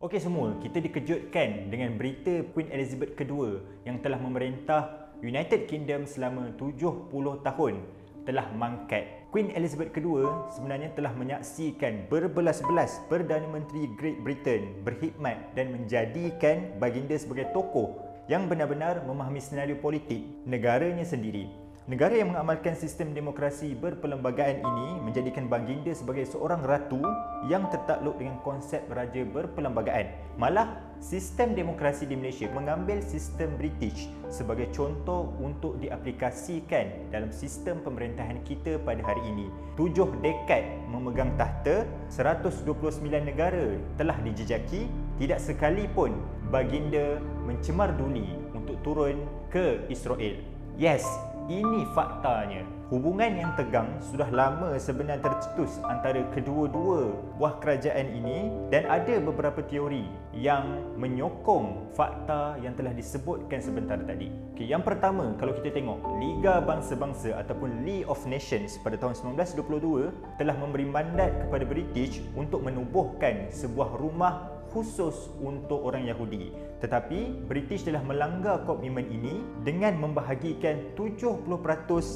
Okey semua, kita dikejutkan dengan berita Queen Elizabeth II yang telah memerintah United Kingdom selama 70 tahun telah mangkat. Queen Elizabeth II sebenarnya telah menyaksikan berbelas-belas Perdana Menteri Great Britain berkhidmat dan menjadikan baginda sebagai tokoh yang benar-benar memahami senario politik negaranya sendiri. Negara yang mengamalkan sistem demokrasi berperlembagaan ini menjadikan baginda sebagai seorang ratu yang tertakluk dengan konsep raja berperlembagaan. Malah, sistem demokrasi di Malaysia mengambil sistem British sebagai contoh untuk diaplikasikan dalam sistem pemerintahan kita pada hari ini. 7 dekad memegang tahta, 129 negara telah dijejaki, tidak sekalipun baginda mencemar duli untuk turun ke Israel. Yes, ini faktanya. Hubungan yang tegang sudah lama sebenarnya tercetus antara kedua-dua buah kerajaan ini dan ada beberapa teori yang menyokong fakta yang telah disebutkan sebentar tadi. Okay, yang pertama, kalau kita tengok Liga Bangsa-Bangsa ataupun League of Nations pada tahun 1922 telah memberi mandat kepada British untuk menubuhkan sebuah rumah khusus untuk orang Yahudi. Tetapi British telah melanggar komitmen ini dengan membahagikan 70%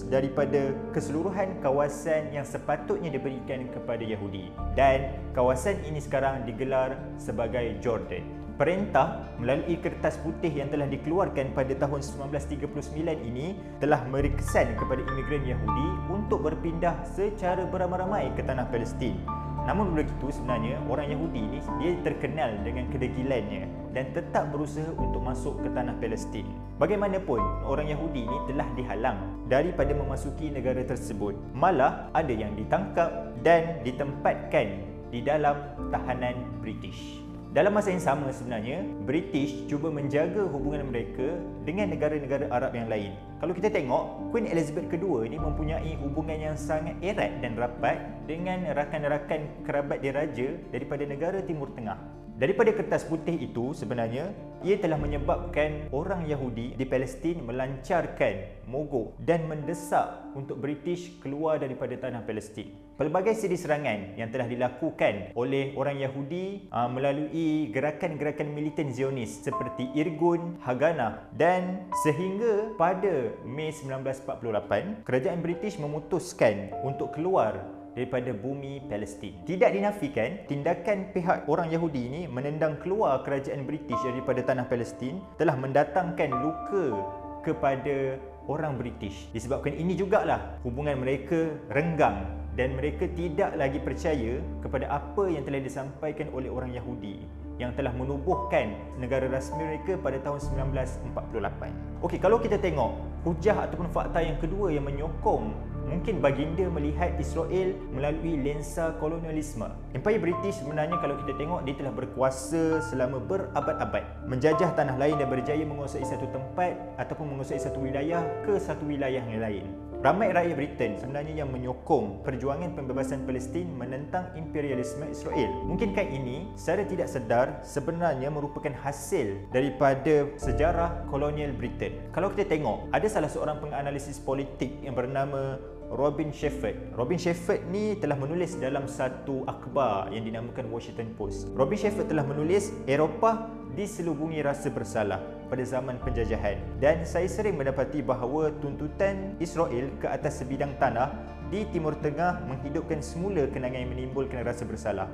daripada keseluruhan kawasan yang sepatutnya diberikan kepada Yahudi. Dan kawasan ini sekarang digelar sebagai Jordan. Perintah melalui kertas putih yang telah dikeluarkan pada tahun 1939 ini telah merikesan kepada imigran Yahudi untuk berpindah secara beramai-ramai ke tanah Palestin. Namun begitu sebenarnya orang Yahudi ini dia terkenal dengan kedegilannya dan tetap berusaha untuk masuk ke tanah Palestin. Bagaimanapun orang Yahudi ini telah dihalang daripada memasuki negara tersebut. Malah ada yang ditangkap dan ditempatkan di dalam tahanan British. Dalam masa yang sama sebenarnya, British cuba menjaga hubungan mereka dengan negara-negara Arab yang lain. Kalau kita tengok, Queen Elizabeth II ini mempunyai hubungan yang sangat erat dan rapat dengan rakan-rakan kerabat diraja daripada negara Timur Tengah. Daripada kertas putih itu sebenarnya, ia telah menyebabkan orang Yahudi di Palestin melancarkan mogok dan mendesak untuk British keluar daripada tanah Palestin. Pelbagai siri serangan yang telah dilakukan oleh orang Yahudi melalui gerakan-gerakan militan Zionis seperti Irgun, Haganah dan sehingga pada Mei 1948, kerajaan British memutuskan untuk keluar daripada bumi Palestin. Tidak dinafikan, tindakan pihak orang Yahudi ini menendang keluar kerajaan British daripada tanah Palestin telah mendatangkan luka kepada orang British. Disebabkan ini jugalah hubungan mereka renggang dan mereka tidak lagi percaya kepada apa yang telah disampaikan oleh orang Yahudi yang telah menubuhkan negara rasmi mereka pada tahun 1948. Okey, kalau kita tengok hujah ataupun fakta yang kedua yang menyokong mungkin baginda melihat Israel melalui lensa kolonialisme. Empayar British sebenarnya kalau kita tengok dia telah berkuasa selama berabad-abad, menjajah tanah lain dan berjaya menguasai satu tempat ataupun menguasai satu wilayah ke satu wilayah yang lain. Ramai rakyat Britain sebenarnya yang menyokong perjuangan pembebasan Palestin menentang imperialisme Israel. Mungkinkah ini secara tidak sedar sebenarnya merupakan hasil daripada sejarah kolonial Britain? Kalau kita tengok, ada salah seorang penganalisis politik yang bernama Robin Shepherd. Robin Shepherd ni telah menulis dalam satu akhbar yang dinamakan Washington Post. Robin Shepherd telah menulis Eropah diselubungi rasa bersalah pada zaman penjajahan, dan saya sering mendapati bahawa tuntutan Israel ke atas sebidang tanah di Timur Tengah menghidupkan semula kenangan yang menimbulkan rasa bersalah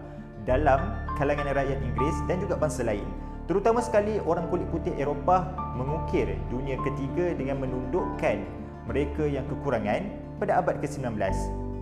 dalam kalangan rakyat Inggeris dan juga bangsa lain. Terutama sekali orang kulit putih Eropah mengukir dunia ketiga dengan menundukkan mereka yang kekurangan pada abad ke-19.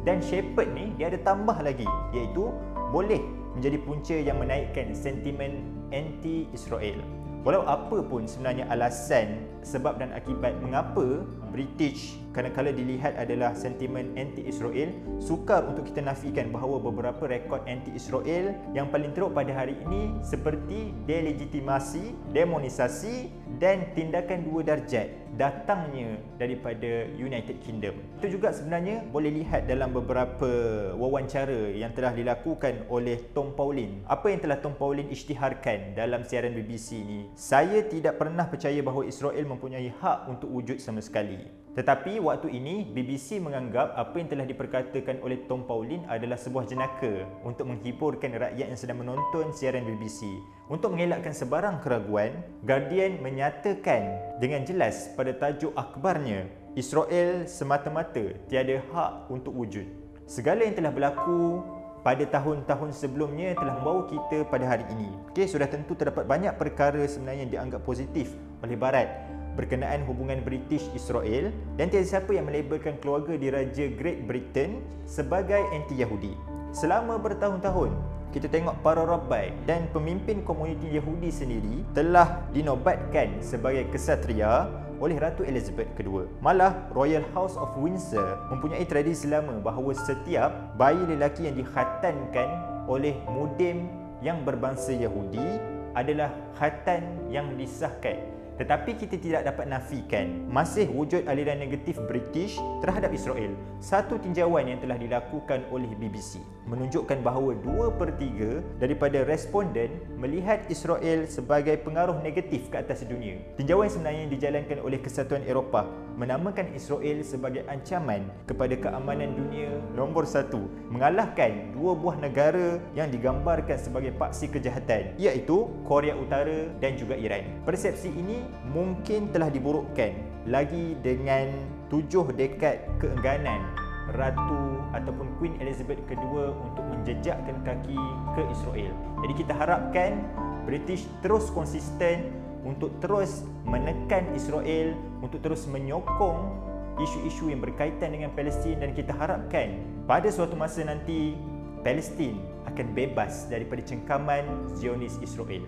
Dan Shepherd ni dia ada tambah lagi, iaitu boleh menjadi punca yang menaikkan sentimen anti-Israel. Walau apa pun sebenarnya alasan, sebab dan akibat mengapa British kadang-kala dilihat adalah sentimen anti-Israel, sukar untuk kita nafikan bahawa beberapa rekod anti-Israel yang paling teruk pada hari ini seperti delegitimasi, demonisasi dan tindakan dua darjat datangnya daripada United Kingdom. Itu juga sebenarnya boleh lihat dalam beberapa wawancara yang telah dilakukan oleh Tom Paulin. Apa yang telah Tom Paulin isytiharkan dalam siaran BBC ini, saya tidak pernah percaya bahawa Israel mempunyai hak untuk wujud sama sekali. Tetapi waktu ini BBC menganggap apa yang telah diperkatakan oleh Tom Paulin adalah sebuah jenaka untuk menghiburkan rakyat yang sedang menonton siaran BBC. Untuk mengelakkan sebarang keraguan, Guardian menyatakan dengan jelas pada tajuk akhbarnya, Israel semata-mata tiada hak untuk wujud. Segala yang telah berlaku pada tahun-tahun sebelumnya telah membawa kita pada hari ini. Okey, sudah tentu terdapat banyak perkara sebenarnya yang dianggap positif oleh Barat berkenaan hubungan British-Israel, dan tiada siapa yang melabelkan keluarga diraja Great Britain sebagai anti-Yahudi. Selama bertahun-tahun, kita tengok para rabai dan pemimpin komuniti Yahudi sendiri telah dinobatkan sebagai kesatria oleh Ratu Elizabeth II. Malah Royal House of Windsor mempunyai tradisi lama bahawa setiap bayi lelaki yang dikhatankan oleh mudim yang berbangsa Yahudi adalah khatan yang disahkan. Tetapi kita tidak dapat nafikan masih wujud aliran negatif British terhadap Israel. Satu tinjauan yang telah dilakukan oleh BBC menunjukkan bahawa 2/3 daripada responden melihat Israel sebagai pengaruh negatif ke atas dunia. Tinjauan sebenarnya yang dijalankan oleh Kesatuan Eropah menamakan Israel sebagai ancaman kepada keamanan dunia nombor 1, mengalahkan dua buah negara yang digambarkan sebagai paksi kejahatan, iaitu Korea Utara dan juga Iran. Persepsi ini mungkin telah diburukkan lagi dengan 7 dekad keengganan Ratu ataupun Queen Elizabeth II untuk menjejakkan kaki ke Israel. Jadi kita harapkan British terus konsisten untuk terus menekan Israel, untuk terus menyokong isu-isu yang berkaitan dengan Palestin, dan kita harapkan pada suatu masa nanti Palestin akan bebas daripada cengkaman Zionis Israel.